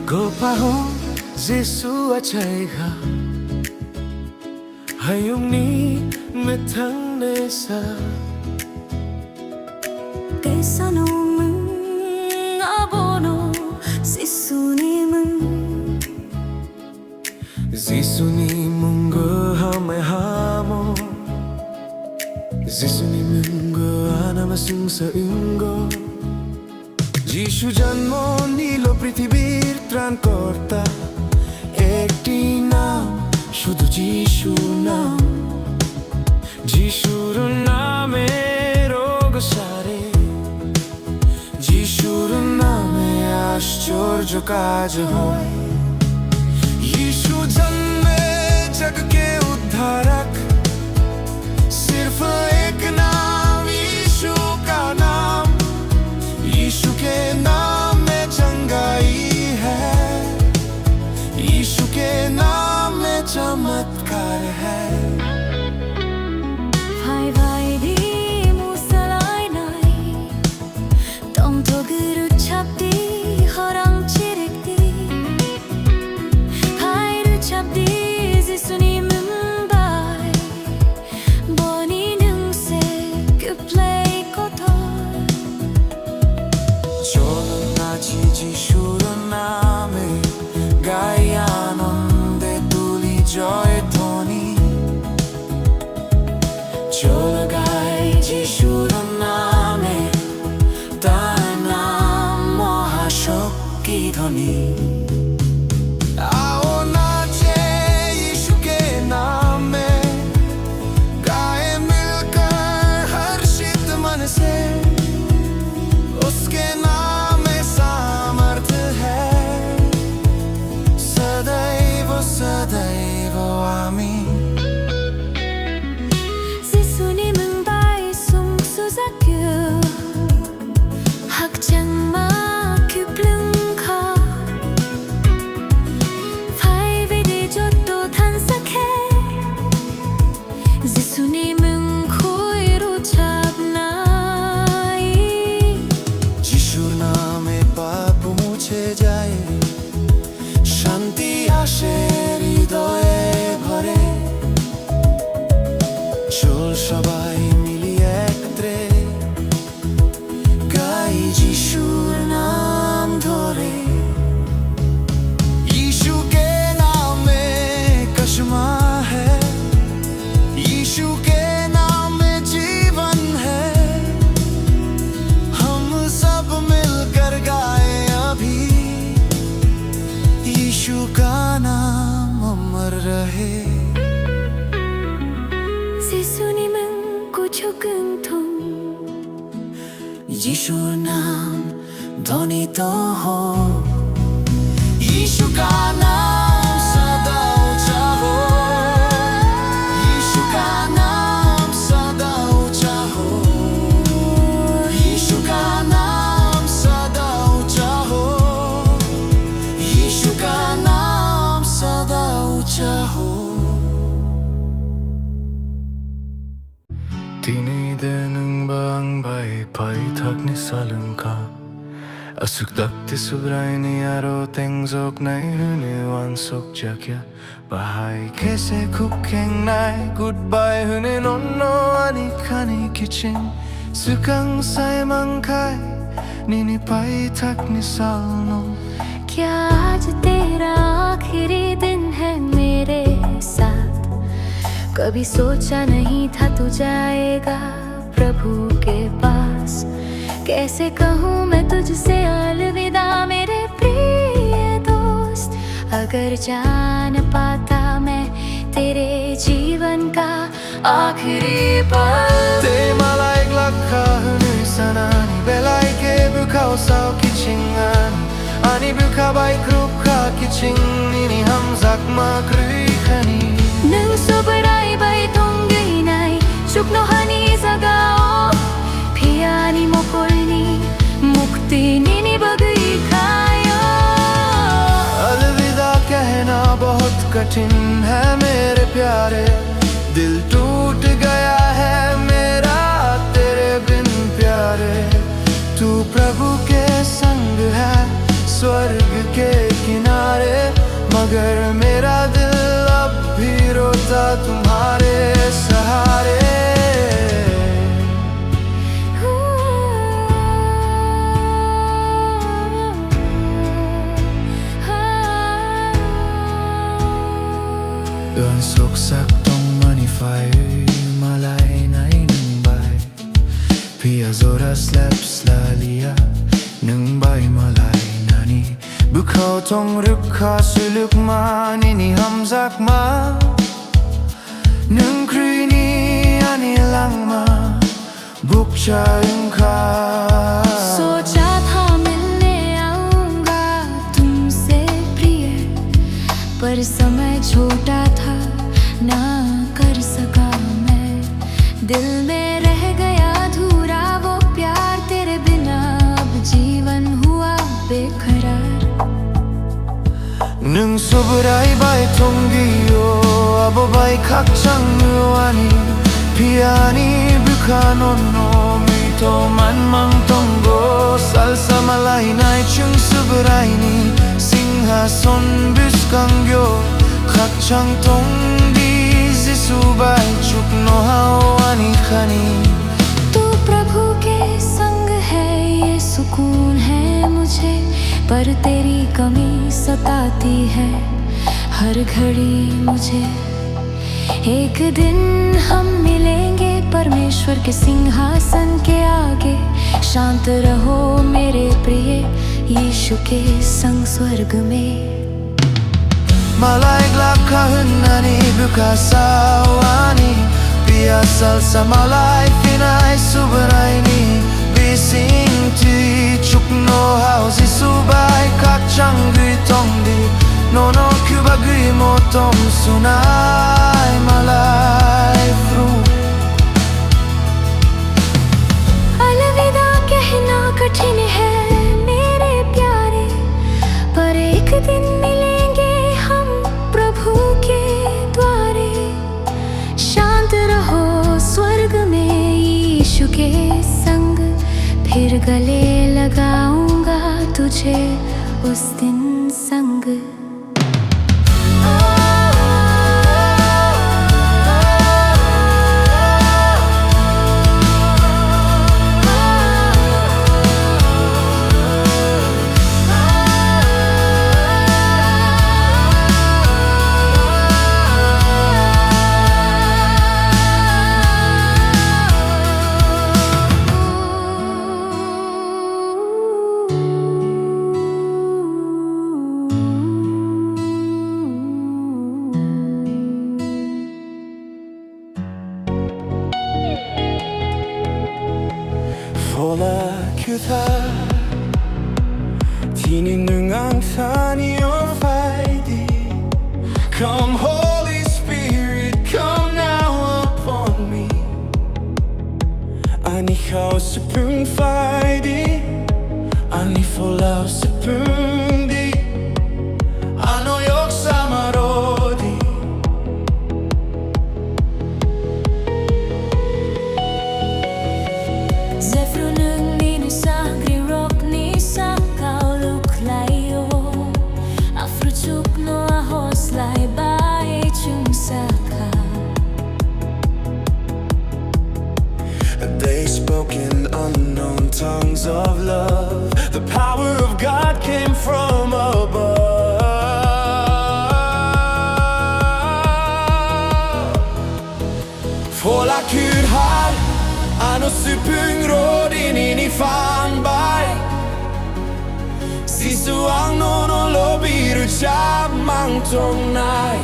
Kopahong Jesu at chaiga Hayong ni metang nesa Kaysa nung abono Jesu ni munggo hamay hamo Jesu ni munggo anamasung sa ungo Jesu जन्मो नीलो पृथ्वीर ত্রাণকর্তা একটি নাম শুধু যিশু নাম যিশুর নামে রোগ সারে যিশুর নামে আশ্চর্য কাজ হয় यीशु जन्मे जग के उद्धारक सिर्फ एक नाम यीशु का नाम यीशु के नाम में चंगाई है यीशु के नाम में चमत्कार है যিশুর নামে গাই আনন্দে তুলি জয় ধ্বনি চল গাই যিশুর নামে তার নাম মহাশক্তি ধ্বনি आओ नाचे यीशु के नाम में गाए मिलकर हर्षित मन से उसके नाम में सामर्थ्य है सदैव सदैव आमीन শান্তি আসে হৃদয়ে ভরে চল সবাই মিলিয়ে একত্রে গাই যিশুর নাম ধরে यीशु के नाम में कशमा है यीशु के नाम में जीवन है हम सब मिलकर गाए अभी यीशु का नाम अमर रहे 예수님은 구주근통 यीशु नाम ध्वनित हो यीशु का नाम सदा ऊंचा हो यीशु का नाम सदा ऊंचा हो यीशु का नाम सदा ऊंचा हो यीशु का नाम सदा ऊंचा हो Tinidenung bang bay paitak ni salungka Asukdakti subray ni aro tengzok na huniwan sok jakya Bahay kese kukeng nai goodbye hunin onno ani kani kitchen Sukang say mangkai nini paitak ni salno क्या आज तेरा आखिरी दिन है मेरे साथ कभी सोचा नहीं था तू जाएगा प्रभु के पास कैसे कहूँ मैं तुझसे अलविदा मेरे प्रिय दोस्त अगर जान पाता मैं तेरे जीवन का आखिरी पल Te malaik lakhahunu sanani belai ke bukau sao kichingani Ani buka bai krupka kiching nini hamzak makrui khani Nang sobray bay tonggay nay sukno hani sagao Piyani mo kolni mukti nini bagay kayo अलविदा कहना बहुत कठिन है मेरे प्यारे दिल टूट गया है मेरा तेरे बिन प्यारे तू प्रभु के संग है स्वर्ग के किनारे मगर मेरा दिल अब भी रोता तुम्हारे सहारे। Doon suksaktong manify malay na inambay Pia zoras laps lalia nang bay malay nani Bukaw tong rukha suluk man ini hamzak ma Nung krini ani lang ma Bukcha yung ka सोचा था मिलने आऊंगा तुमसे प्रिय पर समय छोटा था ना कर सका मैं दिल में रह गया अधूरा वो प्यार तेरे बिना अब जीवन हुआ बेकरार Nung sobray bay tonggiyo abo bay kakchang nuani Piani bukanon no mito man mang tonggo Salsa malay nai chung sobray ni Singhason buskangyo Kakchang tonggi zisubay chuk no hawani khani तू प्रभु के संग है ये सुकून है मुझे पर तेरी कमी सताती है हर घड़ी मुझे एक दिन हम मिलेंगे परमेश्वर के सिंहासन के आगे शांत रहो मेरे प्रिय यीशु के संग स्वर्ग में Malay-glap kahunani bukasawani Pia salsa malay pinay subarayni Bising tui chukno hausi subay kakchang gui tongdi Nono kuba gui motom sunay malay fru अलविदा कहना कठिन है मेरे प्यारे पर एक दिन मिलेंगे हम प्रभु के द्वारे शांत रहो स्वर्ग में यीशु के संग फिर गले लगाऊंगा तुझे उस दिन संग Fola kyutha Tinin nung ang sani your fighty Come Holy Spirit, come now upon me Ani khao sa pung fighty Ani folao sa pung di Ano yok samarodi They spoke in unknown tongues of love The power of God came from above Fola kud har Ano supung rodin ini fan bay Sisu ang nono lobiru chap mang tong nai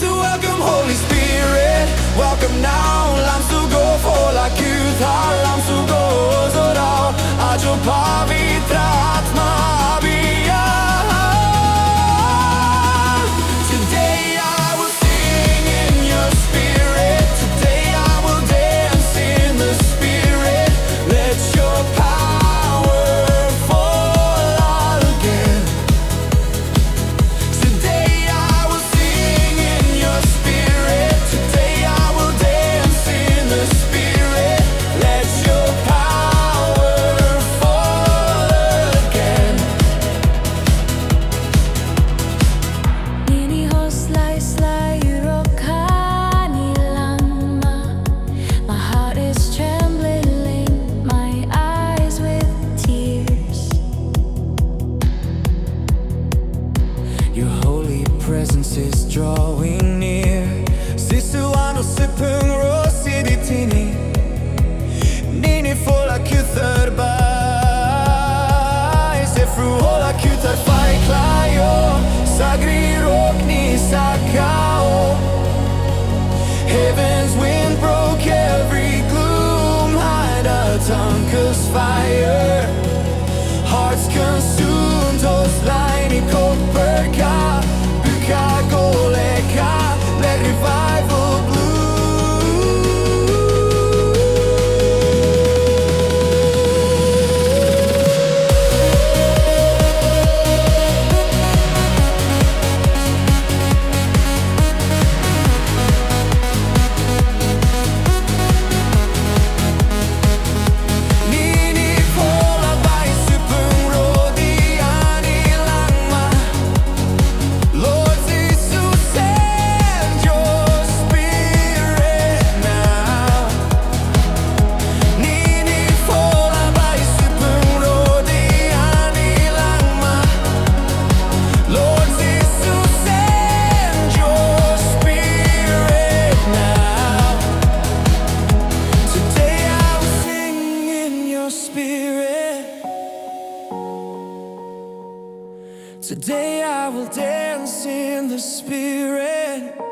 To welcome Holy Spirit Welcome now Lam su go fola kud har Lam su go zorao Ajo pavitra atma abhiya Today I will sing in your spirit Today I will dance in the spirit Let your power fall again Today I will sing in your spirit Today I will dance in the spirit Let your power fall presence is drawing near. Sisuano sipung rosi di tini, nini fola kutherbay. Sefru hola kutherfai klayo, sagri rokni sakao. Heaven's wind broke every gloom, hide a tongue's fire. Hearts consumed, those lining Koperka, Buka Goleka, let revival Today I will dance in the Spirit.